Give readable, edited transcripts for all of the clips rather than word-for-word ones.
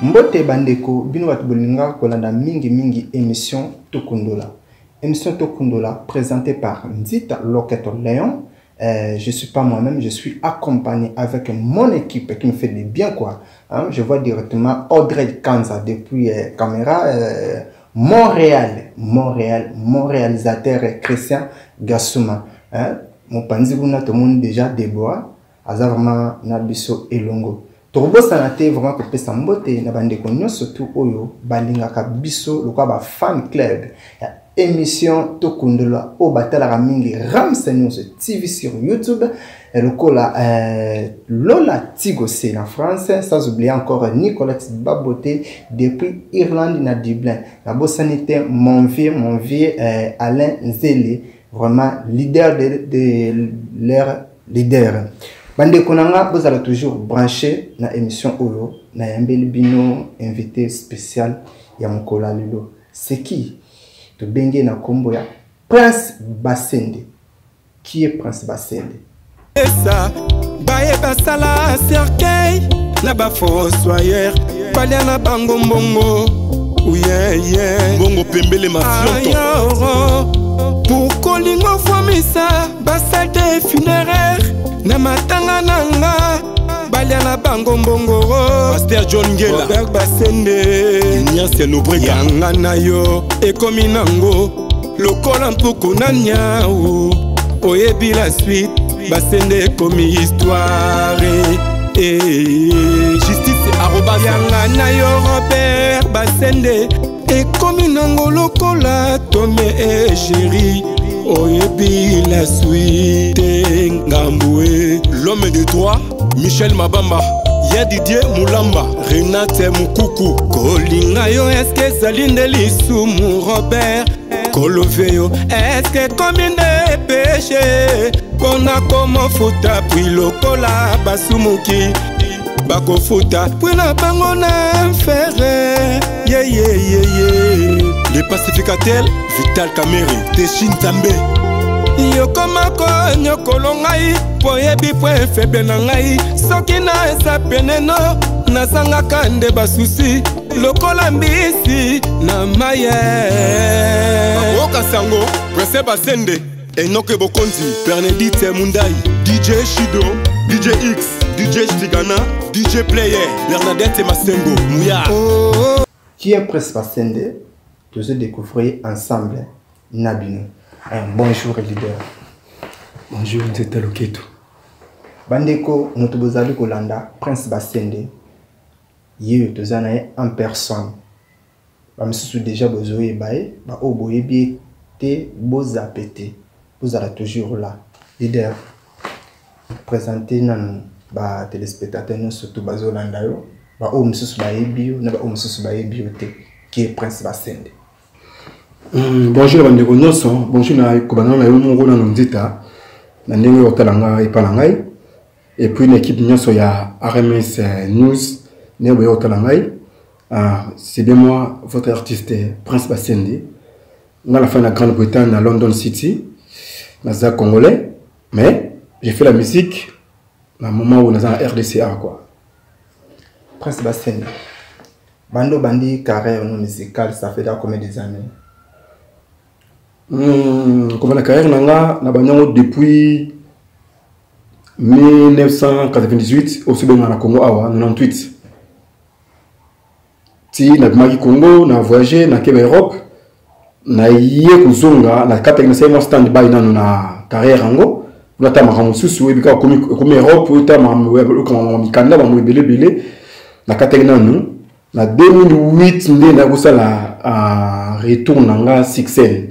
Mbote bandeko bino batu bolinga kolanda mingi émission Tokundola. Émission Tokundola présentée par Nzita Loketo Léon. Je suis pas moi-même, je suis accompagné avec mon équipe qui me fait du bien quoi. Hein? Je vois directement Audrey Kanza depuis caméra Montréal, mon réalisateur Christian Gassouma. Hein? Mon panzi tout le monde déjà débois, azarma nabiso elongo. Turbo sanate vraiment que pesa mbote na bande konyo surtout oyo balinga ka biso lokwa ba fan club. Émission Tokundola au batala mingi Ramsen TV sur YouTube et le cola Lola Tigosé en France, sans oublier encore Nicolas Baboté depuis Irlande na Dublin. La bossanité mon vieux Alain Zélé, vraiment leader de leur leader. Bande konanga vous allez toujours brancher na émission Olo na yambeli bino invité spécial ya mokola lilo. C'est qui? To bengue na kombo ya Prince Basende. Qui est Prince Basende? Esa baye basala cercueil na ba fossoyeur balia na bango mbongo yeah bongo pembele mafionto pour kolingo fomisa basate funéraire na matanga nanga balia na bango mbongo Pasteur John Ngela Robert Basende Nyase Nobrega yanga na yo ekomi nango lokola mpuku na nyau oyebi la suite Basende ekomi histoire justice arobase yanga na yo Robert Basende ekomi nango lokola tome chéri oyebi la suite ngamboué l'homme de droit Michel Mabamba ya Didier Moulamba Renate Mukuku kolinga yo eske zalinde lisumu Robert Kolofeyo eske komine péché pona komo futa puis lokola basumuki bako futa puis na bango na ferre les pacificateurs Vital Kamere Teshin Tambe yokomako nyokolo ngai po yebi po faible na ngai soki na esa peneno nasangaka nde basusi lokola mbisi na maye Oka Sango Prince Basende Enoke Bokonzi Bernadette Mundai DJ Shido DJ X DJ Stigana DJ Player Bernadette Masengo Mouya Qui est Prince Basende? Nous allons découvrir ensemble Nabino. Bonjour leader. Bonjour Nzeta Loketo. Bandeko motobozali kolanda Prince Basende. Yé tozana en personne. Ba misusu déjà bozoye bae, ba oboyebi te bozapete. Vous allez toujours là. Leader. Présenter nan ba téléspectateurs nous surtout bazolanda yo. Ba o misusu bayebi yo, na ba o misusu bayebi te. Qui est Prince Basende? Bonjour bandeko nyonso, bonjour na kobana na yo mongo na Nzita. Na ndenge otalanga epalangai. Et puis l'équipe nyonso ya RMS News nebe otalanga. C'est bien moi votre artiste Prince Basende. On a la fin de la Grande-Bretagne à London City. Naza congolais, mais j'ai fait la musique à un moment où on a un RDCA quoi. Prince Basende. Bando bandi carrière musicale, ça fait déjà combien des années? Comme la carrière nanga na banyango depuis 1998 au Sud na Congo awa 98. Ti na bimaki Congo na voyager na Keba Europe na yé kuzonga na kata na sema stand by na carrière ngo na tamaka mususu ebika comme Europe uta ma mikanda ba mwebele na kata na 2008 nde na kosala retour nanga succès.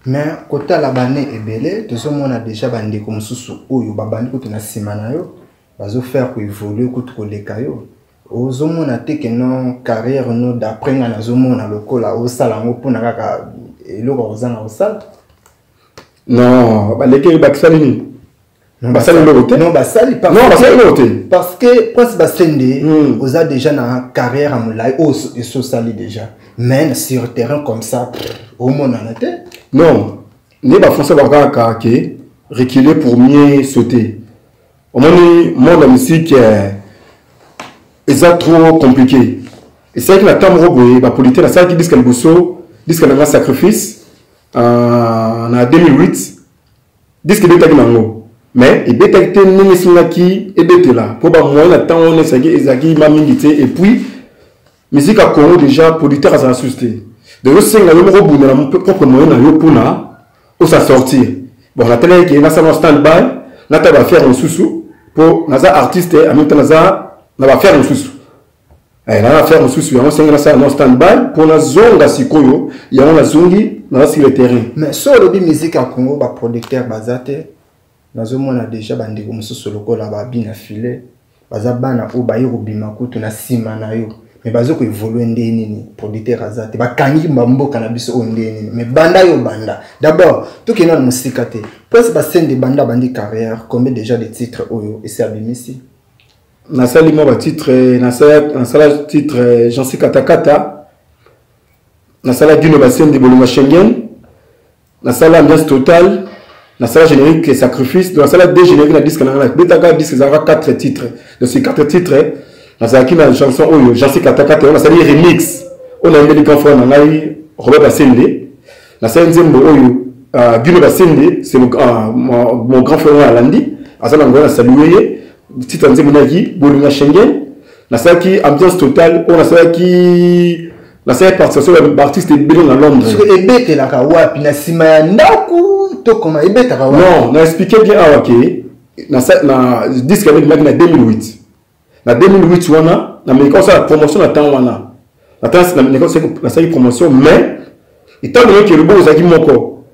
Mais côté la bane ebele tout on a déjà bandi comme susu oyo babandi ko na simana yo bazo faire ko évoluer ko to leka yo ozomo na te que non carrière no d'après na zomo na lokola o sala ngo pona kaka eloko ozanga o sala non ba leke bakisali ni basali lokote non basali pas non basali lokote parce que Prince Basende oza déjà na carrière à mulai o so sali déjà mais sur terrain comme ça au monde en était. Non, les Français vont reculer pour mieux sauter. Au moment où la musique c'est trop compliqué. Et c'est vrai que la temps robo la politique la salle qui dit qu'elle bosso dit qu'elle a un sacrifice en 2008 dit que beta nango mais et beta été nini sinaki et beta là pour ba moi la temps on est ezaki mamingité et puis musique à Congo déjà politique à s'assuster de le singa le robo na mon propre moyen na yo puna pour sa sortir bon la télé qui est na sa stand by na ta va faire un sous pour naza artiste en même temps naza na va faire un sous. Elle a affaire au souci, on s'engage ça en stand-by pour la zone de Sikoyo, il y a la zone sur le terrain. Mais sur le musique à Congo, les producteurs basés, nous avons déjà bandé comme sur le col là-bas, bien affilé, bazabana ou baïro bimaku, tu n'as six manayo. Mais bazo ko évolue ndeni producteur azate, ba kangi mambo cannabis o ndeni. Mais banda yo banda. D'abord, tout qui est dans musique até. Parce que scène de banda bandi carrière, combien déjà de titres oyo et c'est abimisi. Na sali mo ba titre na sala titre Jansi Katakata na sala Dino Basen de Bolonga Schengen na sala ambiance totale na sala générique sacrifice dans la sala des génériques na disque na betaka disque ça 4 titres de ces 4 titres na sala qui na chanson oyo Jansi Katakata na sala remix on a un grand frère na ngai Robert Basende na sala nzembo oyo Dino Basen c'est mon grand frère Alandi asala ngona saluer titre nzembo na ki Bolonga Schengen na ça qui ambiance totale on a ça qui la série participation d'artistes et bien à Londres parce que ebete la kawa puis na sima ya ndaku to comment ebete kawa non na expliquer bien awake na ça na disque avec na 2008 na 2008 wana na me ça la promotion na temps wana na temps na ça promotion mais étant donné que le bon zaki moko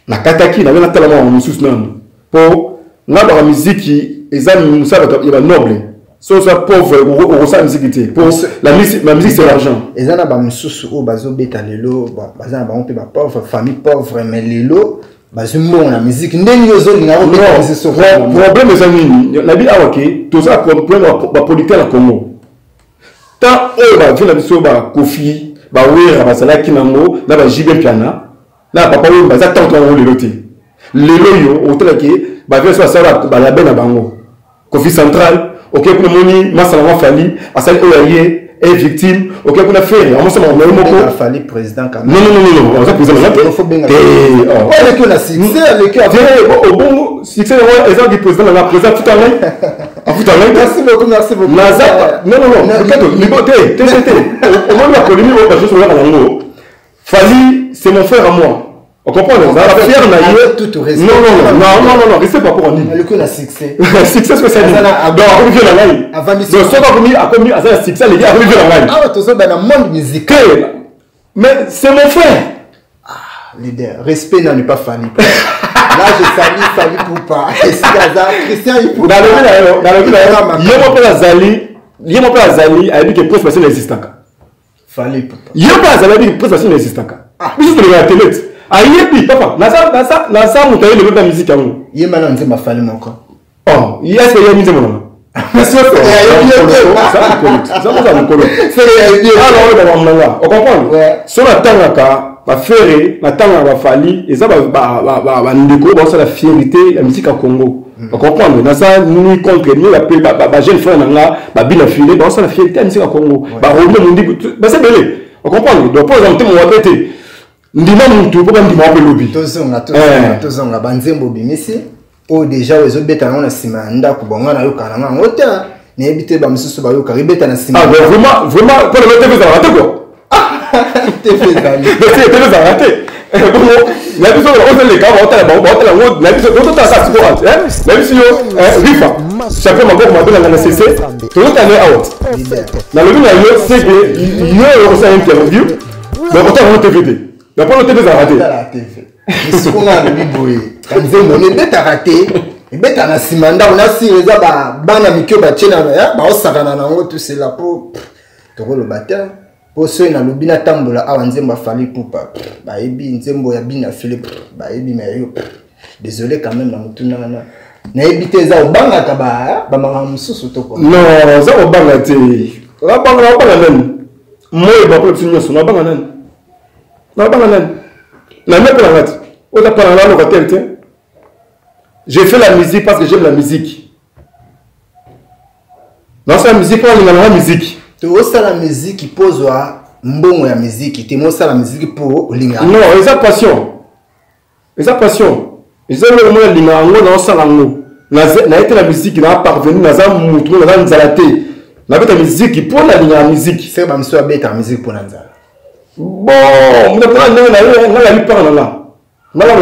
na kataki na tala ma mususu nan pour na ba musique ezali musala ya noble so ça pauvre au sa musique pour la musique c'est l'argent ezana ba mususu o bazo beta lelo bazana ba on peut ba pauvre famille pauvre mais lelo bazo mo na musique ndeni yozo linga o beta c'est so problème ezani na bi awake to ça problème ba politique na Congo tant o ba vina biso ba kofi ba wera ba sala kinango na ba jibe piana na papa o ba za tanto na lelo te lelo yo o tela ke ba vina so sala ba la bena bango Kofi Central, ok, pour le moni, Massalama Fali, Assali Oyaye, est victime, ok, pour la faire, on s'en va au Fali président quand même. Non, on s'en président. Il faut bien. Ouais, le que la succès, le que au bon succès, les gens du président, la président tout à l'heure. Merci beaucoup. Non, liberté, au moins la polémique, on va juste regarder en haut. Fali, c'est mon frère à moi. On comprend, on va faire non, restez pas pour en dire. Le coup, la succès. Succès, c'est ça. Donc, on vient la ligne. Donc, ce qu'on a commis à ça, succès, les gars, on vient la ligne. Ah, tout ça dans le monde musical. Mais c'est mon frère. Ah, leader, respect n'a pas fallu. Là, je salue Fali Poupa. Et si Christian, il faut. Dans le village, il y a mon père Azali, a dit que presque personne n'existe pas. Fali Poupa. Il y a mon père Azali, a dit que presque personne n'existe pas. Ah, mais c'est la télé. Aïe, papa, ça, on t'a eu le musique à nous. Il y a maintenant un fallu mon corps. Oh, il y a ce qu'il y a mis de mon mais c'est ça, on comprend. Sur la tangaka, va faire, la tangaka va fallir, et ça va découvrir la fierté de la musique à Congo. On comprend. Dans ça, nous contre nous, la jeune frère, la bien affilée, dans ça, la fierté de la musique à Congo. C'est belé. On comprend. Donc, pour exemple, on va répéter. Ndima mutu po ndima wa lobi tozonga banzembo bimisi o déjà wezo beta na sima ndako bonga na yoka na ngota ne ebite ba misusu ba yoka ribeta na sima vraiment pour le TV ça va rater quoi TV ça va rater bon la biso on fait les gars on la la biso on ta ça quoi la biso rifa chaque fois ma na cc tout le temps out na le na yo c'est que yo ça interview mais on t'a TV la pas le TV ça raté. La TV. Mais ce qu'on a le biboui. Quand on est bête à rater, et bête à la simanda, on a si les abats, bana mikyo batchena, bah on s'arrana na tout c'est là pour toro le batteur. Pour ceux qui n'ont pas tambola, ah on zemba fali poupa. Bah ebi nzembo ya bina Philippe. Bah ebi mais yo. Désolé quand même na mutuna na. Na ebi teza obanga kaba, ba manga mususu to quoi. Non, ça obanga te. La banga même. Moi ba pour finir son banga nan. J'ai fait la musique parce que j'aime la musique. Non, c'est la musique, on a la musique. Tu as la musique qui pose mbongo ya musique, tu as la musique pour linga. Non, ils ont passion. Ils ont passion. Ils ont le moins linga, on a salango. Na été la musique qui n'a parvenu, na za mutu, na za nzalate. Na bête la musique pour la musique. C'est pas monsieur bête la musique pour nzala. Bon, on a pas na la parle là. Na la on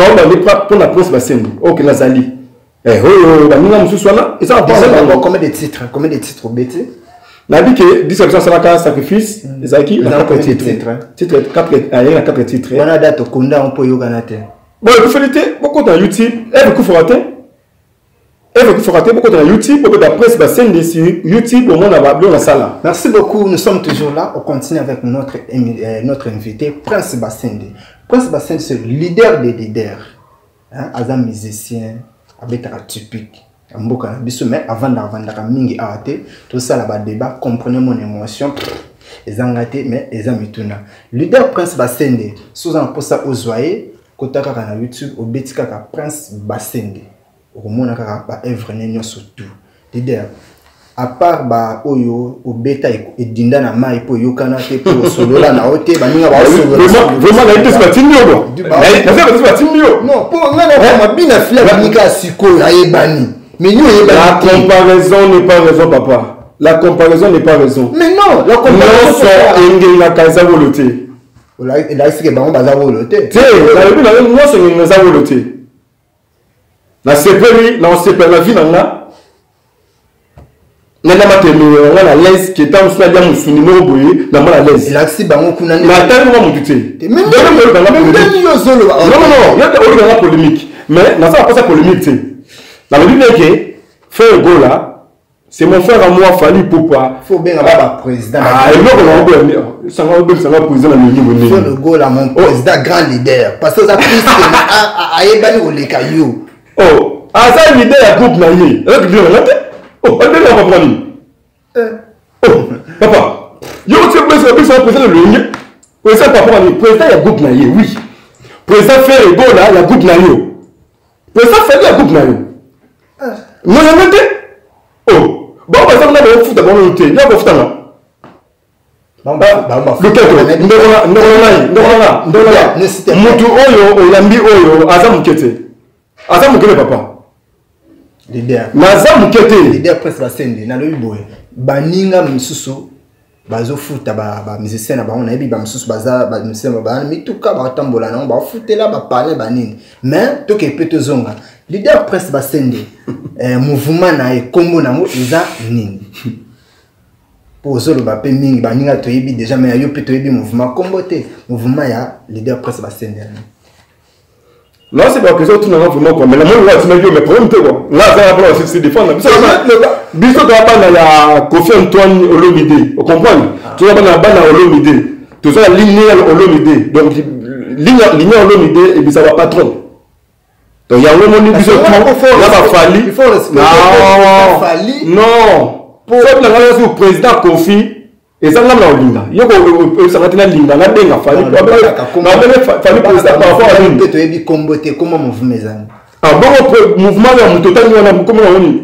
va pour la presse bassine. OK, nazali. Eh oh, ba ninga musu swana, ils ont pas combien de titres bête. Na dit que 10% ça va sacrifice, Ezaki, na 4 titres. Titre 4 il y a 4 titres. On a date konda on peut yogana te. Bon, il faut faire beaucoup dans YouTube, et beaucoup faut rater. Il faut rater beaucoup dans YouTube, beaucoup de la presse bassine dessus YouTube au monde à Babylone la salle. Merci beaucoup, nous sommes toujours là, on continue avec notre invité Prince Bassende. Prince Bassende c'est le leader des leaders. Hein, as un musicien avec un typique. Mais avant d'avoir mingi arrêté, tout ça là-bas débat, comprenez mon émotion. Les engatés, mais les amis tout là. Leader Prince Bassende, sous un poste aux joyeux, côté kaka na YouTube, au bêtis kaka Prince Bassende. Au monde kaka ba œuvre n'enyo surtout. Leader, à part ba oyo, au bêta et dinda na mai po yo kanate po solo la na ote, ba ninga ba solo. Vraiment la été c'est timio bon. La timio. Non, pour nga na ma bina fila nika siko ayebani. Mais nous, la comparaison n'est pas raison, papa. La comparaison n'est pas raison. Mais non, la comparaison n'est pas raison. Il a dit que on va voloter. Tu sais, nous sommes voloter. La CPI, la vie, on a la laisse qui est en train de se faire dans la laisse. Il a dit que on a mais non, il y a une polémique. Mais ça n'a pas sa polémique. La Bible dit que frère Gola, c'est mon frère à moi, Fali Poupa. Il faut bien avoir le président. Ah, il faut le président de l'Union. Il faut le Gola, mon président, grand leader. Parce que ça prise à Ebani ou les cailloux. Oh, ah, ça, leader à groupe naïe. Oh, elle est là, papa. Oh, papa. Il y a aussi un président de l'Union. Président, papa, le président, il y a groupe naïe, oui. Président frère Gola, il y a groupe naïe. Président Fali, il y a groupe naïe. Non, il y a même oh, bon, par exemple, on a foot d'abord le thé. Il y a un foot là. Le quel Mutu Oyo, Yambi Oyo, Azam Kete. Azam Kete, papa. Leader. Azam Kete. Leader Prince Bassende, na le boy. Baninga msusu, bazo foot ba musicien na ba on a bi ba msusu baza ba musicien ba mi tuka ba tambola na ba foot là ba parler ba nini. Mais to ke peto zonga. Leader Prince Bassende, mouvement na e kombo na mo eza nini. Pour solo ba pe mingi ba ninga to yebi déjà mais yo pe to yebi mouvement kombo te. Mouvement ya Leader Prince Bassende. Non, c'est pas que ça tout n'a vraiment quoi mais la moi tu m'as dit mais problème quoi. Là ça va pas se défendre. Biso to pas na ya Kofi Antoine Olomide, vous comprenez? Tu vas pas na bana Olomide. Tu ça ligne Olomide. Donc ligne Olomide et puis ça va patron. Donc il y a un moment où il faut respecter. Non. Pour le président Kofi, et ça, il y a un linga, la benga Fali. Fali président par rapport à lui. Comment mouvement ah bon, mouvement de mon total, comment on dit?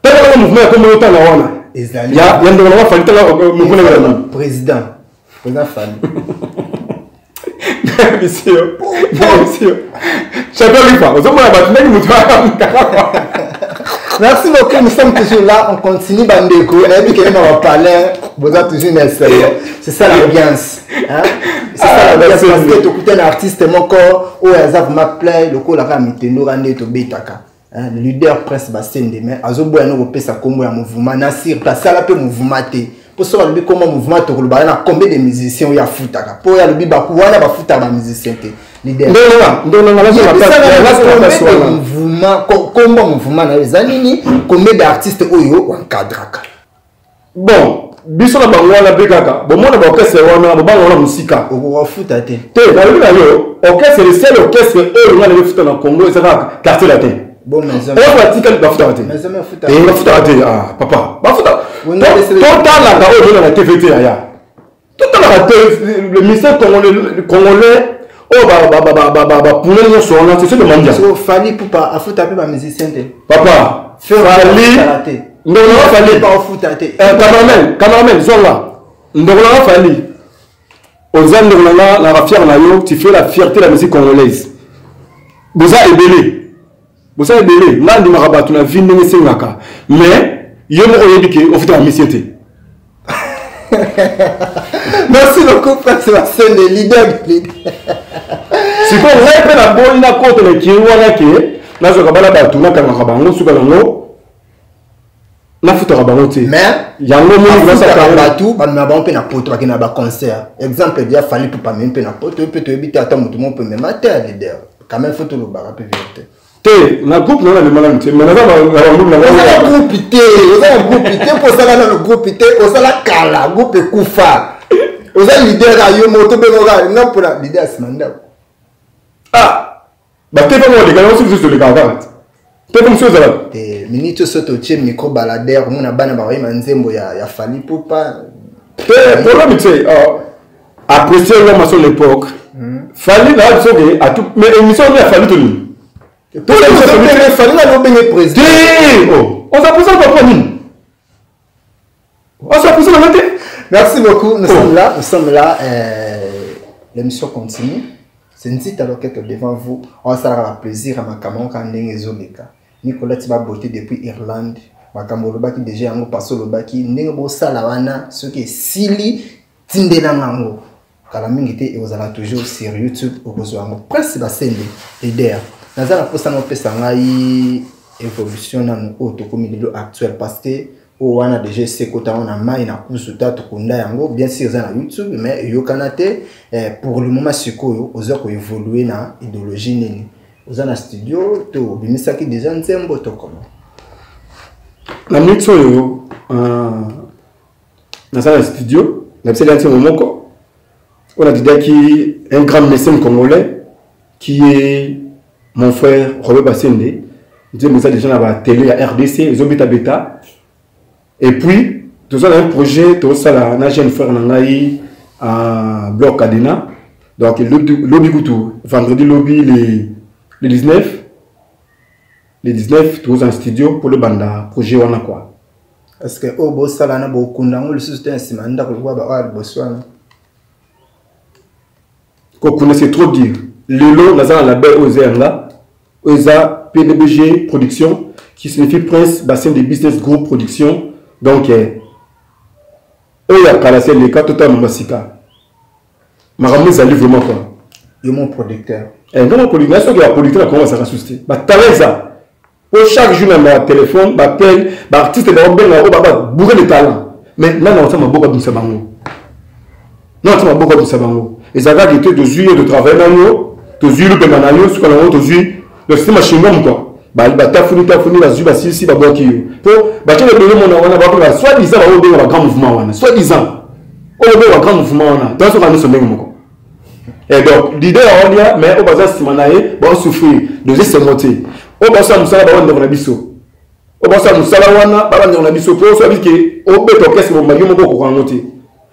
Tel mouvement, comment on dit? Il y a un mouvement Fali, mouvement président Fali. Monsieur. Merci beaucoup, nous sommes toujours là, on continue Bandeko, on a vu qu'on va parler, vous êtes toujours nécessaire. C'est ça l'ambiance. C'est ça l'ambiance parce que tu écoutes un artiste, mon corps, où il y a ma plaie, le coup, la ramite, nous rendez au Betaka. Le leader Prince Bassende, mais Azobo a nous repéré sa combo à mouvement, Nassir, place à la paix mouvement. Pour savoir le comment mouvement tu as combien de musiciens il y a foutaka pour y a le biba kuwana ba foutaka musicien leader non mouvement comment mouvement na ezanini combien d'artistes oyo encadraka bon biso na bango na bekaka bon mona ba orchestre wana ba bango na musika o futa te na le yo orchestre le seul orchestre oyo na le futa na Congo ezaka quartier latin bon mais ça on va dire que ba futa te et ba futa te ah papa ba futa total la TVT aya total le ministère congolais oh pour les gens c'est ce que demande so Fali pour pas afuta pe ba musicien te papa Fali ndongolo fali pas au foot ate cameraman zonga ndongolo fali ozan ndongolo na la fière na yo tu fais la fierté de la musique congolaise boza ebele ngandi makabatu na vie ndenge sengaka mais yo moko yebike ofita la mission te. Merci beaucoup, Prince Bassende, le leader. Si vous avez la bonne côte de Kirouanake, là je vais la tourner quand on va sous le na futa rabangote mais yango moni grâce à Kabatu ba na ba pe na poto ba na ba concert exemple dia fali pour pas même pe na poto peut te éviter ata mutu mon peut même mater leader quand même faut tout le bar pe vérité te na groupe na le malami te mais na ba groupe ité pour ça na le groupe ité pour ça la kala groupe kufa oza leader ayo moto be ngora na pour la leader simanda ah ba te pas moi les gars aussi juste les gars te comme ça là minute soto tie micro baladeur mona bana ba yima nzembo ya fali pupa te problème c'est apprécier l'homme à son époque fali là so que à tout mais émission a fallu tout pour ça fali na lo benga président on s'apprécie pas pour nous on s'apprécie la montée. Merci beaucoup, nous sommes là l'émission continue c'est une petite alloquette devant vous on s'aura plaisir à ma caméra quand n'engezoleka Nicolas Tiba Beauté depuis Irlande. Makambo lobaki déjà yango paso lobaki ndenge bo sala wana soki sili tindela ngango. Kala mingi te ozala toujours sur YouTube okozwa ngo. Prince Bassende leader. Nazala posa no pesa ngai évolution na no otokomi lelo actuel parce que o wana déjà c'est kota on a mai na kusuta to kunda yango bien sûr za na YouTube mais yo kanate pour le moment sikoyo ozo ko évoluer na idéologie nini. Vous avez un studio, tu as déjà un tempo, comment? La minute dans un studio, on a dit un grand mécène congolais qui est mon frère Robert Bassende. Nous avons déjà la télé à RDC, ils ont bêta. Et puis, nous avons un projet, nous avons un jeune frère Nangaï à Bloc Cadena. Donc, lobby Goutou, vendredi lobby les 19 tous en studio pour le banda projet wana quoi. Est-ce que au boss sala na bokunda ngo le système simanda ko ba ba boswana ko kuna c'est trop dire lelo nazana la belle ozenga oza PDBG production qui signifie Prince Bassende Business Group production donc oya kala c'est le cas total masika maramé za livre vraiment quoi yo mon producteur non producteur qui a producteur comment ça va susciter bah taleza pour chaque jour dans mon téléphone m'appelle artiste de Robert bourré de talent mais là on s'en beaucoup de sabango non ça m'a beaucoup de sabango et ça va être de juillet de travail dans nous de juillet de manano ce qu'on a de juillet le système chingom quoi bah tafuni la zuba si ba boki pour bah tu le monde on a pas soit disant on a grand mouvement soit disant on a grand mouvement on dans ce cas nous sommes et donc l'idée on y a mais au bazar simanae bon souffrir de ces motés au bazar musala ba wanda na biso au bazar musala wana ba wanda na biso pour so biki au beto kesi mo magi mo ko ko ngote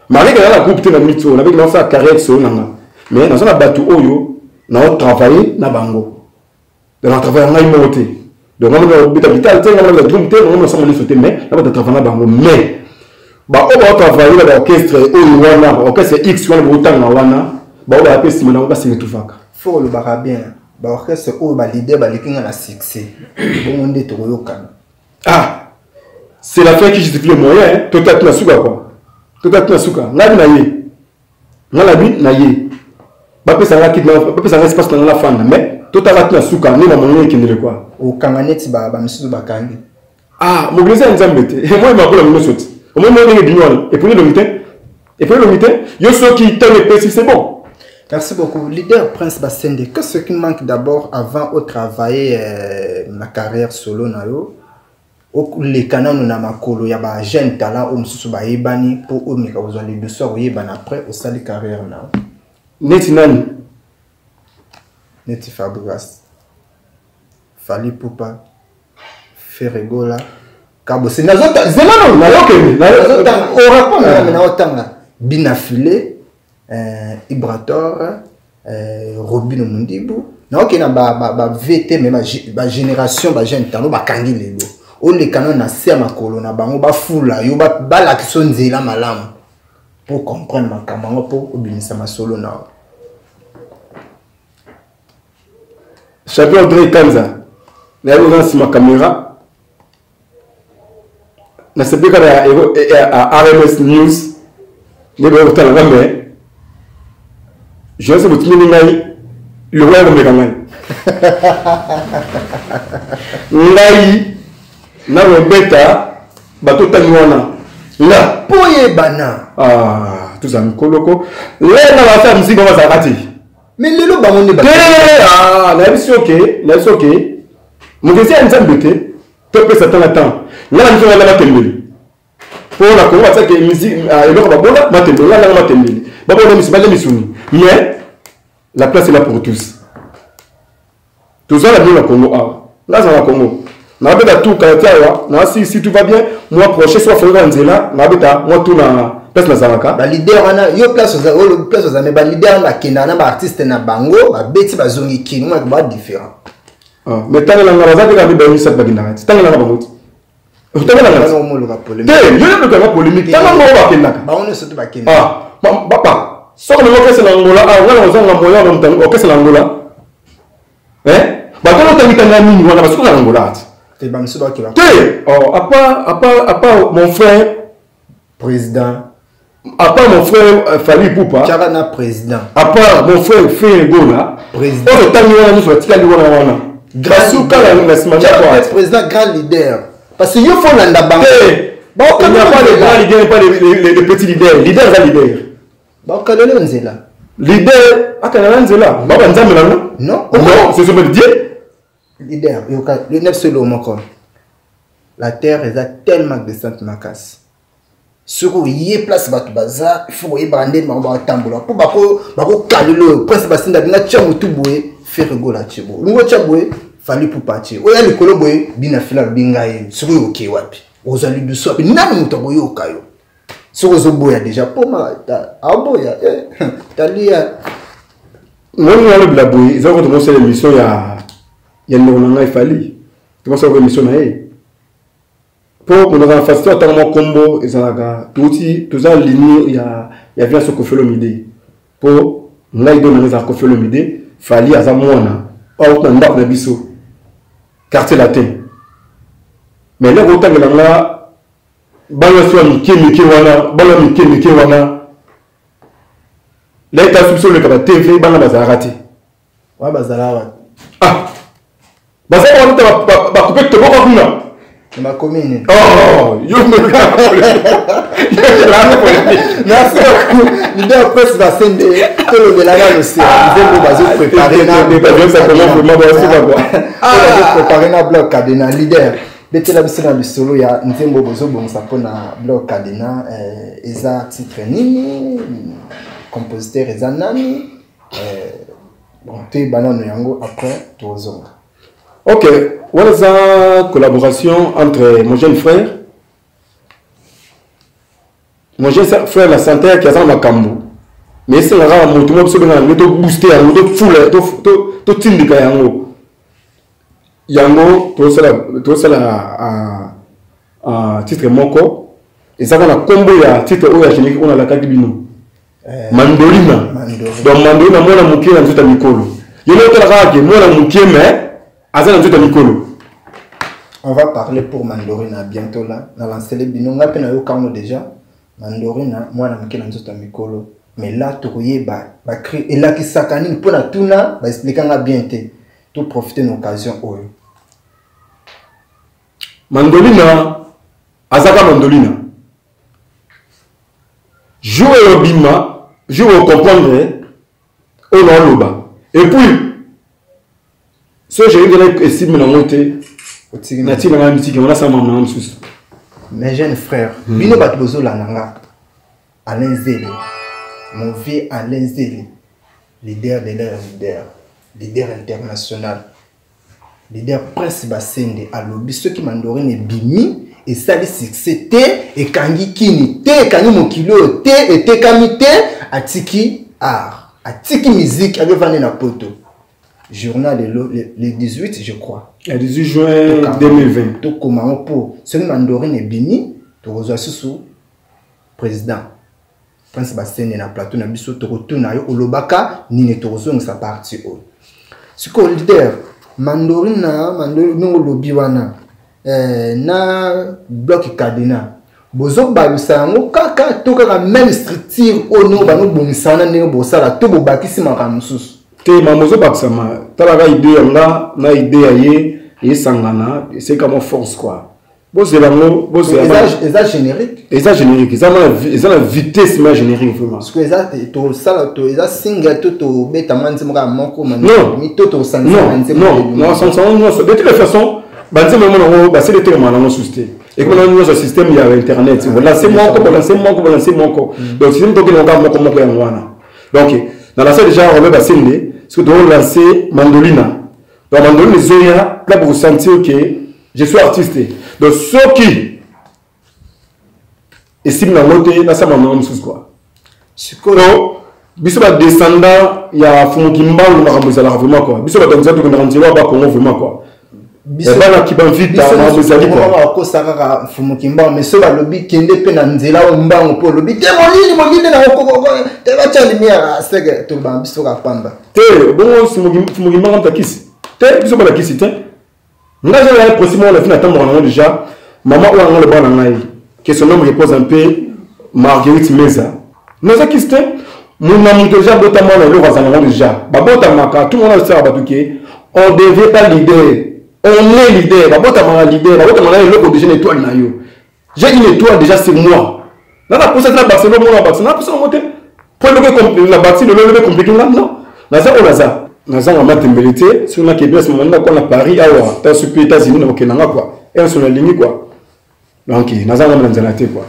mari ka la groupe te na mito na biki na sa carrière so nanga mais na zona batu oyo na travailler na bango de na travailler ngai moté donc on a bita vital te na drum te on a sama ni sauter mais na ba travailler na bango mais ba o ba travailler na orchestre oyo wana orchestre X wana botanga wana ba o ba pesi mana ba se retufaka faut le bara bien ba orchestre o ba leader ba likinga na succès bon on est toyoka ah c'est la fin qui justifie le moyen total na suka quoi total na suka ngani na ye ngala bi na ye ba pesa nga kit ba pesa nga espace na la fan mais total na suka ni na moyen qui ne quoi o kanganeti ba misudu ba kangi ah mobiliser nzambe te et moi ma kola mino soti au moins on est dignon et puis le mité yo so qui t'a le pesi c'est bon. Merci beaucoup. Leader Prince Bassende, qu'est-ce qui manque d'abord avant de travailler ma carrière solo na yo? Les canaux na makolo ya ba jeune talent o msusu ba yebani pour o meka besoin de douceur o yebana après au sali carrière na. Neti nani? Neti Fabregas. Fali Pupa. Ferregola. Kabo c'est nazota zemano na yoke nazota o rapport na otanga binafilé Ibrator, Robino Mundibu. Non, qui n'a pas VT, mais ma génération, ma jeune talent, ma kangi lelo. o le canon na se makolo na bango ba fula yo ba la kiso nzela malamu pour comprendre makambo pour obimisa masolo na champion André Kanza na yo dans ma caméra na sepeka à RMS News ne ba utala ngambe je sais que tu ngai le roi de Megangai ngai na robeta bato tangwana la poye bana tout ça koloko le na va faire musique ba zakati mais lelo bango ne ba la vie ok mon question est nzambete to pesa tant temps na nzo na matembele pour la ko va que musique eloko ba bona matembele na matembele ba bona misuni mais la place est là pour tous. Tout ça, la vie, la Congo. Là, c'est la Congo. Na beta tout karatia na si tout va bien, moi prochain soit faire Nzela, na beta moi tout na place na Zaraka. Ba leader ana yo place aux mais ba leader na kinana ba artiste na bango, ba beti ba zongi kinu ba différent. Mais tant la ngaba za ka ba set ba kinana. Tant la ngaba bango. Tant la ngaba mo lo ka polémique. Yo le ka polémique. Tant la ngaba ba kinana. Ba on surtout ba kinana. Papa. Soko le okese na ngola ngala ozanga moyo na mtango okese na ngola bato otangitanga mingi wana basuku na ngola te ba msuba ki ba te à part mon frère président à part mon frère Fali Poupa Tchara président à part mon frère Gola président on tangi wana nous soit tikali wana grâce au kala na simanja quoi président grand leader parce que yo faut landa bango bon il n'y a pas les grands leaders pas les petits leaders leader ba kalele nzela leader akana nzela baba nzambe na non c'est ce que Dieu leader le neuf solo moko la terre est tellement descente makas soko yé place batu baza il faut y bander ma ba tambola pour bako kalelo prince basinda binga chamu tuboye faire gola chibo ngo chaboye fali pour partir oya likolo boye bina fila binga ye soko yoke wapi ozali biso wapi nani mutaboye okayo soko zoboya déjà pour ma aboya talia non le blaboy ils ont commencé l'émission il y a une fali tu penses que l'émission na pour qu'on a fait tant mon combo et ça là tout ça ligne il y a bien ce que fait le midi pour ngai donner ça que fait le midi fali à ça mona au na ndap na biso quartier latin mais là autant que là bala soit miki wana là ta subso le kaba TV bana bazarati wa bazara bazara ba couper to boko kuna ma commune yo me ka merci beaucoup leader presse va sende tout le belanga le c'est nous bazo préparer préparer na bloc cadena leader betela bisina bisolo ya nzembo bozo bonsa pona bloc cadena eza titre nini compositeur eza nani bon te banano yango après tozonga. Ok, voilà la collaboration entre mon jeune frère la santé qui a dans ma cambo mais c'est la rare moto moi parce que on doit booster on doit full to tindika yango to ça à titre moko et ça va la combo ya titre oya générique on a la kadibino mandolina donc mandolina moi la mukie na nzuta mikolo yelo to la rare moi la mukie mais on va parler pour Mandorina bientôt là. On a lancé les binômes. On a eu quand déjà Mandorina, moi, on a mis un mikolo. Mais là, tu vois, et là, qui s'accanine pour la tuna, va expliquer bien. Tout profiter de l'occasion. Mandolina, Azaka Mandolina. Jouer au bima, jouer au comprendre, au loba. Et puis, ce que j'ai estimé dans mon thé, mes jeunes frères, Bino Batbozo Lananga, Alain Zélé, mon vieux Alain Zélé, leader de leur leader international, leader Prince Bassende, à l'objet, ceux qui m'ont donné bimi, et ça les succès, et kangi kini, te, kangi mon kilo, te, et te kamite, à tiki art, à tiki musique, avec Vané na poto. journal le 18 je crois. Le 18 juin 2020. Tout comment pour celui Mandorine et Bini, tu reçois sous président. Prince Bassène na plateau na biso to retourna yo olobaka ni ne to reçoit sa partie o. Ce que leader Mandorine no lobi wana na bloc Kadena. Bozo balusa ngo kaka to kaka même structure ono ba no bomisana ne bosala to bobakisi makamususu. Te mamozo baksama talaga idée nga na idée aye et sangana c'est comme force quoi. Bozo lango bozo ça générique. Ça générique, ça la vitesse mais générique vraiment. Parce que ça to sala to ça single to beta manzi moka moko man. Non, to sansa manzi. Non, sansa non, de toutes les façons, banzi mono ba c'est le terme na no susté. Et comme on a un système il y a internet, voilà c'est mon co, c'est mon co. Donc si nous toquons moko yangwana. Donc dans la salle déjà on va basinde, parce que doit lancer mandolina. Donc mandolina zoya là pour sentir que je suis artiste. Donc ceux qui estiment la montée là ça m'a même sous quoi. Donc biso ba descendant il y a Fumukimba ou Marambozala vraiment quoi. Biso ba danza to kondanzela ba Congo vraiment quoi. Biso ba ki ban vite na Marambozala quoi. Ko saka Fumukimba mais so ba lobi kende pe na nzela o mbango po lobi te molini na ko te ba cha lumière sege to ba biso ka pamba. Te bon Fumukimba comme ta kisi. Te biso ba la kisi te. Nga je la possible la fin attendre déjà maman ou on le bon na ngai. Que son nom repose un peu Marguerite Meza. Nous a kiste mon ami déjà notamment le Razangan déjà. Babota maka tout le monde sait abatuke. On devait pas leader. On est leader. Babota maka leader. Babota maka le logo déjà une étoile na yo. J'ai une étoile déjà sur moi. Là la possède la Barcelone mon Barcelone. Pour ça monter. Pour le la bâti le lever compliqué là non. Là ça on a ça. Naza ngama tembelete sur na Québec ce moment là quoi na Paris awa ta super États-Unis na Kenanga quoi. Et sur la ligne quoi. Donc naza ngama nzalate quoi.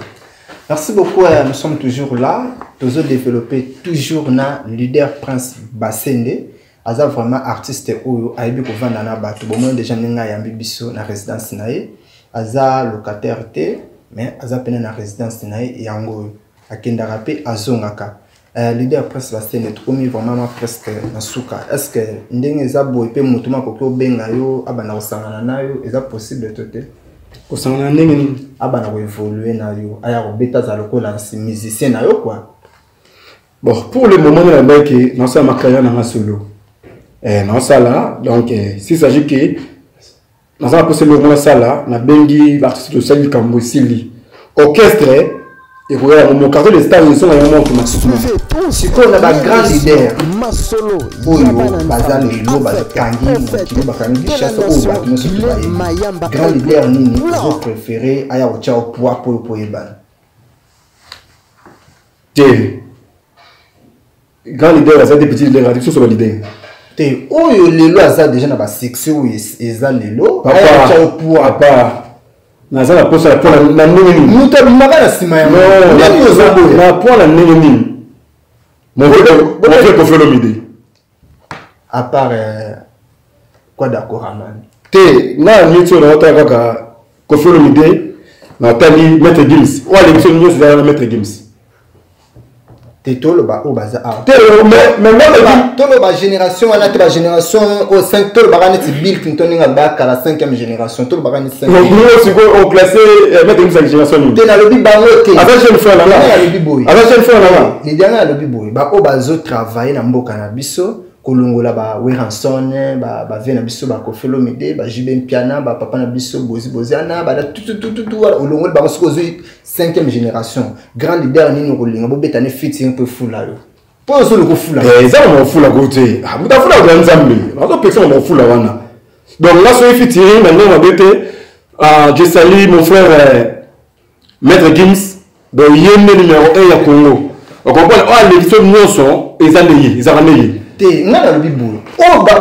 Merci beaucoup, nous sommes toujours là. Nous avons développé toujours na leader Prince Bassende. Aza vraiment artiste ou aibi ko vanda na bato. Bon moi déjà ninga yambi biso na résidence nae. Aza locataire té mais aza pena na résidence nae yango akenda rapé azongaka. Leader Prince Bassende tromi vraiment presque na suka. Est-ce que ndenge za boy pe mutuma ko ko benga yo abana osangana na yo est possible de te kosangana ndenge nini abana ko évoluer na yo aya ko beta za lokola si musicien na yo quoi. Bon pour le moment la baike non ça ma carrière na solo non ça là donc s'il s'agit que dans un possible moment ça là na bengi l'artiste de Sali Kambosili orchestre et voilà mon carton de star ils sont à un moment automatiquement si on a un grand leader masolo bazal lo bakangi qui bakangi chasse au bas nous sommes grand leader nini vous préférez aya o chao poa pour eban grand leader ça des petits leaders radio sur le leader te oyo lelo aza déjà na ba section eza lelo aya chao poa pas naza la posa pour la nini muta bimaka na sima ya non na pour la nini mon frère Kofelomide à part quoi d'accord aman te na nito na wata kaka Kofelomide na tali Maître Gims ou les personnes nous c'est Maître Gims te tolo ba o baza a te mais tolo ba génération ana te ba génération au 5 tolo ba net Bill Clinton nga ba ka la 5e génération tolo ba net 5 nous c'est quoi on classé Maître Gims génération te na lobi ba ngote avec jeune frère là avec jeune frère là les derniers lobi boy ba o bazo travailler na mboka na biso kolongola ba Weranson ba vena biso ba Kofelomide ba Jiben Piana ba papa na biso boziana ba tout olongola ba ko 5e génération grand leader nini kolinga bo betane fit un peu fou là yo po so le ko fou là ça on fou là côté ah muta fou là kwa nzambe on personne on fou là wana donc là so fit maintenant on bete je salue mon frère Maître Gims donc yene numéro 1 ya Congo on comprend les personnes nyonso ezandeye te ngana lobi boulot o ba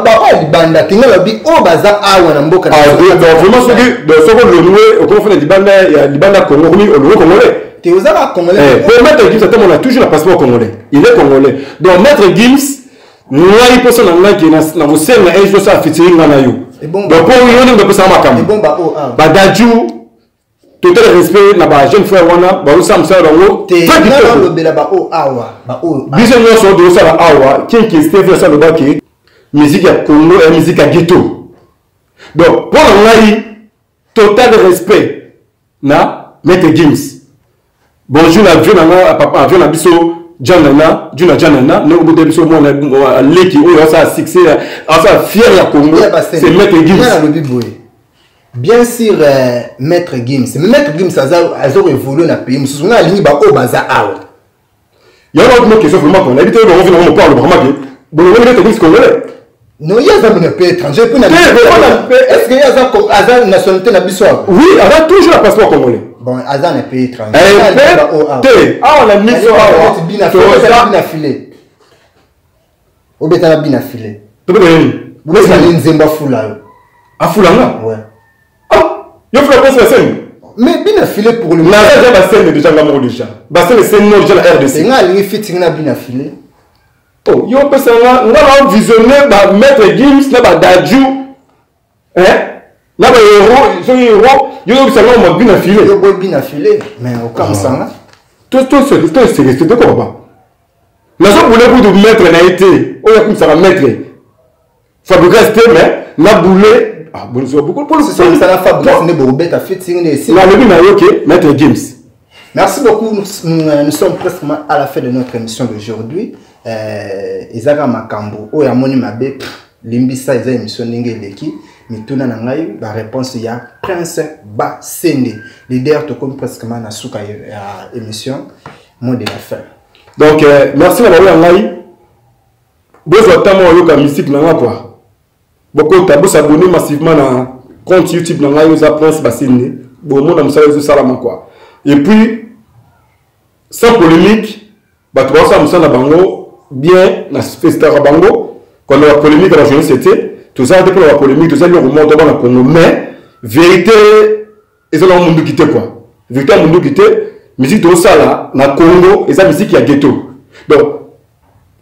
libanda te ngana lobi o baza awa na mboka donc vraiment ce que de ce qu'on le louer au confond libanda ya libanda Congo ni au louer congolais te osaka congolais pour Maître Gims on a toujours le passeport congolais il est congolais donc Maître Gims moi il peut s'en aller qui na vous sert na ejo ça featuring ngana yo donc pour yo ne peut pas makambo bon ba o ba daju total respect na ba jeune frère wana ba usam sa rango te na lo bela ba o awa ba o biso nyonso do sala awa kinki Steve sa lo baki musique à Congo et musique à ghetto. Donc, pour moi, total respect, na Maître Gims. Bonjour, la vie, papa, avion, la biso, Janana, Janana, nous avons des gens qui ont un succès, un fier à Congo, c'est Maître Gims. Bien sûr, Maître Gims. Maître Gims a évolué dans le pays. Je suis allé au bazar. Il y a une autre question, vraiment, on a dit que on parle vraiment. Bon, on Maître Gims congolais. Non, il y a un pays étranger. Est-ce qu'il y a une nationalité dans l'histoire? Oui, il y a toujours un passeport congolais. Bon, Azan est pays étranger. Ah, on a mis ça. On a filé. On a bien filé. Vous avez une zemba foula. Ah, foulanga? Ouais. Ah, il faut la scène. Mais bien filé pour le moment. Là, la scène déjà l'amour déjà. Bassin le scène déjà la RDC. C'est un ligne fitting na bien filé. Oh, yo peut ça on visionner ba Maître Gims na ba Dadju. Hein? Na ba héros, so héros, yo ça on bien filé. Yo bien filé, mais au comme ça. Tout c'est resté de quoi pas. La chose voulait vous de mettre na été. Oh, comme ça va mettre. Fabriquer mais na boulé. Ah, bon, c'est beaucoup pour ça la fabriquer ne bobet a fitting ici. La lebi na OK, Maître Gims. Merci beaucoup. Nous sommes presque à la fin de notre émission d'aujourd'hui. Ezaka makambo oya moni mabe limbisa eza émission ndenge eleki mituna na ngai ba réponse ya Prince Basende leader to comme presque na suka ya émission mot de la fin. Donc merci na ba ngai besoin tamo yoka musique na quoi beaucoup tabu s'abonner massivement na compte YouTube na ngai oza Prince Basende bon mon na ça salama quoi et puis sans polémique ba to ça musala bango bien na festa bango quand la polémique à la journée c'était tout ça depuis la polémique tout ça le remonte dans la Congo mais vérité ils ont un monde quitté quoi vérité un monde quitté musique de ça là na Congo et ça musique ya ghetto donc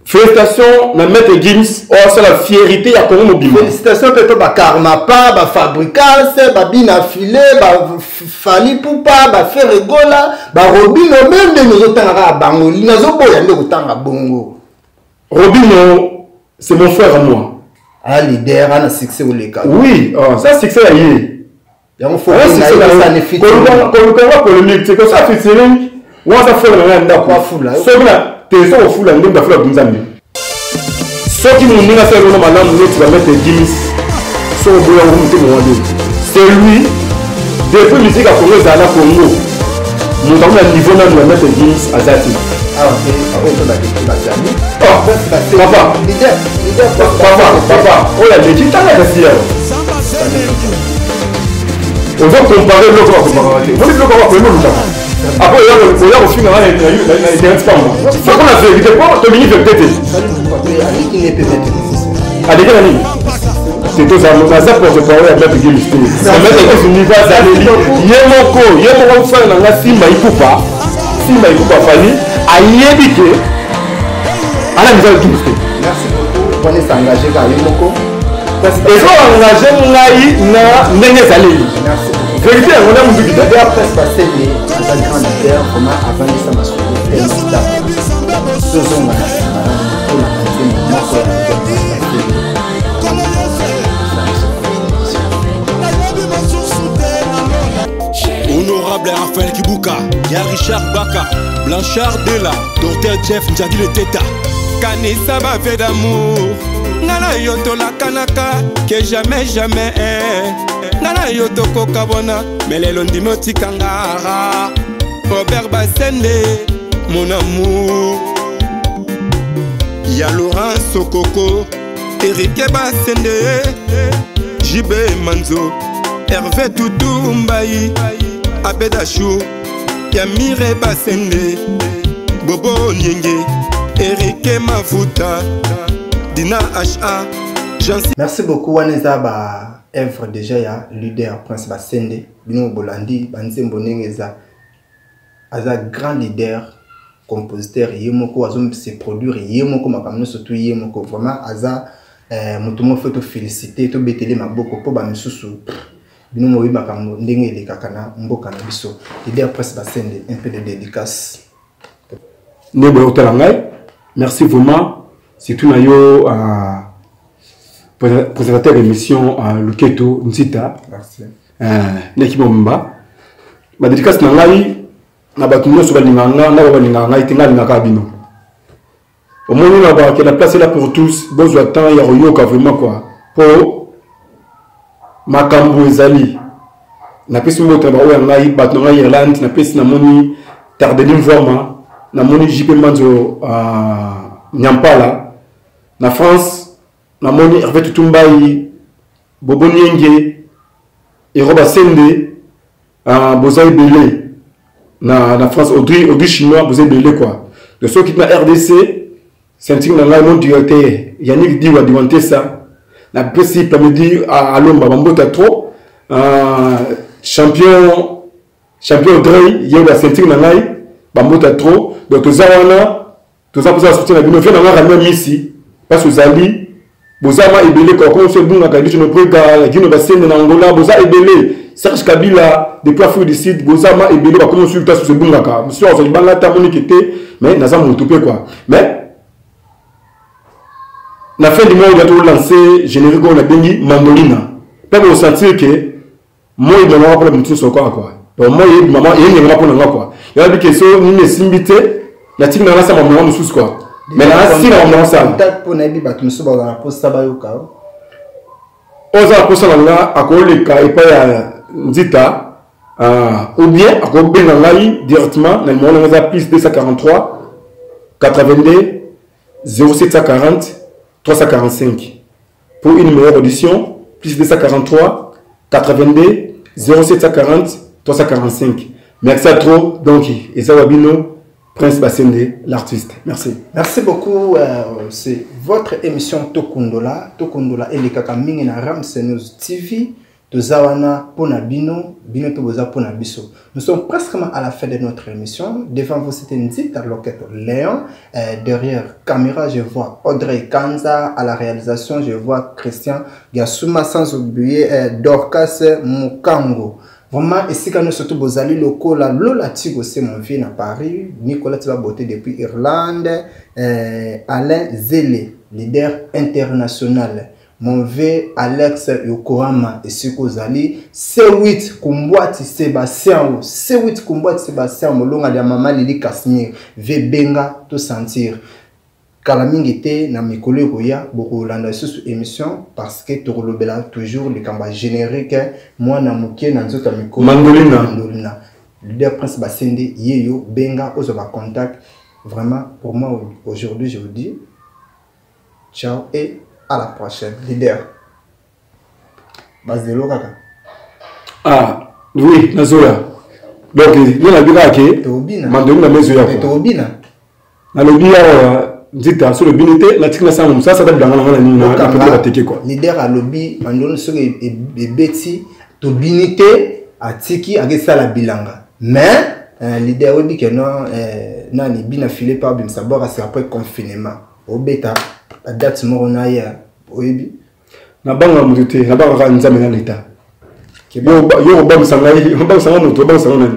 félicitations na Maître Gims oh c'est la fierté ya Congo mobile félicitations peut ba karma pas ba fabricant c'est ba bina filé ba fali poupa ba faire gola ba robino même de nous otanga bango nazo boya ndeko tanga bongo. Robino, c'est mon frère à moi. Ah, leader, un succès au Léka. Oui, ça succès à y. Il y a un faux ça ne fit pas. Quand on polémique, c'est que ça fait série. Moi, ça fait un d'accord. Sauf là, t'es ça au fou, là, on doit faire des amis. Ceux qui m'ont dit à faire le nom, madame, tu vas mettre Gims. Sur le boulot, c'est lui. Depuis musique à Congo, c'est à la Congo. Nous avons un niveau là, nous allons mettre Gims à Zati. Ah, ok, on va papa, oh la legit, t'as la question. On va comparer le corps. Vous dites le corps, après, après, il y a au final, il y a un spam. Ça qu'on a fait, il était pas, Tomini fait peut-être. Allez, c'est tout ça, on a ça pour se parler avec le game. Ça met dans une niveau d'Alélie. Yemoko, faire la Simba Ikupa. Simba Ikupa Fali. Ayébité à la mise en place. Merci beaucoup. On est engagé par Yemoko. Et ça engagé na Nénézali. Merci beaucoup. Vérité, on a un peu de temps. Après ce passé, à la grande terre, comment avant de s'amasser, et stable. Ce sont honorable Raphaël Kibuka, ya Richard Baka, Blanchard Dela, Dr Jeff Njadi le Teta. Kanisa ba fait d'amour, nana yoto la kanaka, que jamais jamais nana yoto kokabona, mais les londimoti kangara. Robert Basende, mon amour. Ya Laurent Sokoko, Eric Basende, JB Manzo, Hervé Toutou Mbaye, Abedachou, Yamire Basende, Bobo Nyenge, Eric Mafuta, Dina HA. Merci beaucoup, Waneza ba œuvre déjà ya leader Prince Basende, Bino Bolandi, Banzembo Nengeza, Aza grand leader, compositeur, Yemoko, Azom se produire, Yemoko, Makamno surtout Yemoko, vraiment Aza, Moutomo fait te féliciter, te bétele ma boko, po ba misusu. Bino Moï Makamno, Ndenge de Kakana, Mboka Nabiso, leader Prince Basende, un peu de dédicace. Merci vraiment. C'est tout nayo présentateur d'émission Loketo Nzita. Merci. L'équipe Mba. Ma dédicace na ngai na bato nyonso balinganga na balinganga ngai tenga lingaka bino. Au moins là bas que la place est là pour tous. Besoin de temps ya royoka vraiment quoi. Pour makambo ezali. Na pesi moto ba oya ngai bato ngai Irlande na pesi na moni Tardelim Voama na moni JP Manzo Nyampala na France na moni Hervé Tutumbai Bobo Nienge et Roba Sende Bozai Belé na France Audrey chinois Bozai Belé quoi de ceux qui na RDC sentir na ngai mon directeur Yannick Diwa Diwanté ça na pesi pamedi à Lomba bambota trop champion Audrey yeba sentir na ngai bambota trop donc tozawana toza pour ça soutenir na bino fait na ngai Messi parce que Zali Bozama ebele comme ce bunga ka dit no prega gino basende na Angola boza ebele Serge Kabila depuis Afrique du Sud Bozama ebele ba comme sur ce bunga ka monsieur on banga ta monique était mais na za motopé quoi mais na fin du mois il a tout lancé générique on a bengi Mandolina pas me sentir que moi il m'a pas pour le quoi donc moi il maman il n'y a pas pour nga quoi il a dit que so ni ne simbité la team na ça maman musus quoi. Mais là, si on a ça, pour n'aider pas tout ça, on a posé ça au cas. On a posé ça là, à quoi le cas et pas Nzita, ou bien à quoi ben l'angai directement, dans le monde on a plus 243 82 0740 345 pour une meilleure audition, plus 243 82 0740 345. Merci à trop donc et ça va bien. Prince Bassende, l'artiste. Merci. Merci beaucoup. C'est votre émission Tokundola. Tokundola et les Kakamingi na Ramsey News TV. Tozawana Pona Bino, Bino Toboza Pona Biso. Nous sommes presque à la fin de notre émission. Devant vous, c'était Nzita Loketo Léon. Derrière caméra, je vois Audrey Kanza. À la réalisation, je vois Christian Gassouma, sans oublier Dorcas Mukango. Vraiment, ici, quand nous sommes bozali locaux, là, Lola Tigo, c'est mon vie à Paris. Nicolas Tiba Boté depuis Irlande. Alain Zélé, leader international. Mon V, Alex Yokohama, et Sukozali. C8 Kumbwati Sébastien. C8 Kumbwati Sébastien. Molonga de Mama Lili Kasmir. V Benga, tout sentir. Kalamingité na mikolo koya boko landa sous émission parce que torolobela toujours les combats génériques moi na mukie na nzoto mikolo Mandolina leader Prince Bassende yeyo benga ozoba contact vraiment pour moi aujourd'hui je vous dis ciao et à la prochaine leader Bazelo kaka oui nazola donc nous la bika ke Mandolina mezoya tobina na lobia Nzita sur le binité la tikna ça ça va dans la ligne na teke quoi leader à lobby mandon sur et beti to binité a tiki a ça la bilanga mais leader dit que non na ni bina filé par bim savoir c'est après confinement au bêta la date morona ya oyebi na banga muté na banga nzambe na l'état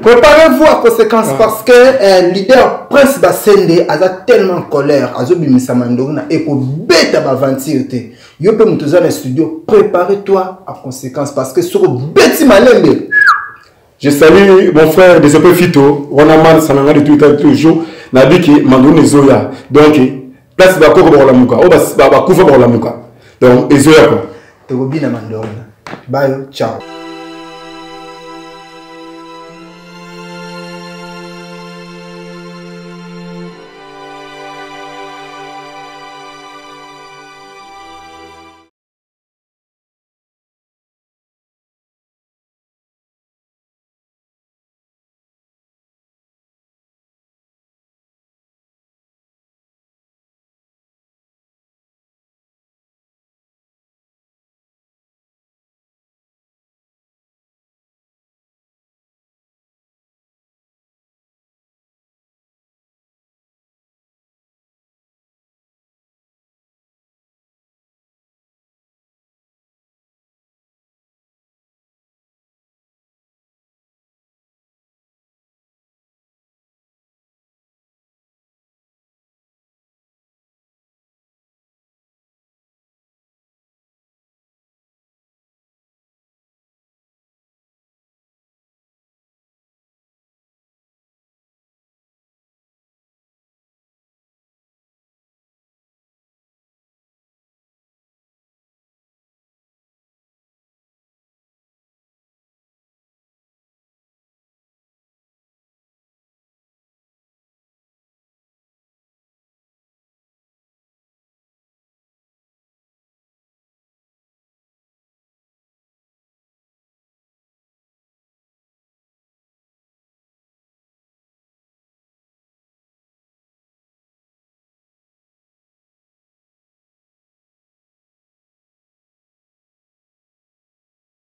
préparez-vous à conséquence parce que leader Prince Bassende a tellement en colère et bêta aventure yo pe mutuza na studio préparez-toi à conséquence parce que sur bêti malembe. Je salue mon frère des Opé Fito on a mal sananga de Twitter toujours na biki mandone zoya donc place ba ko la muka o ba kufa ba la muka donc ezoya ko to bina mandona bye ciao.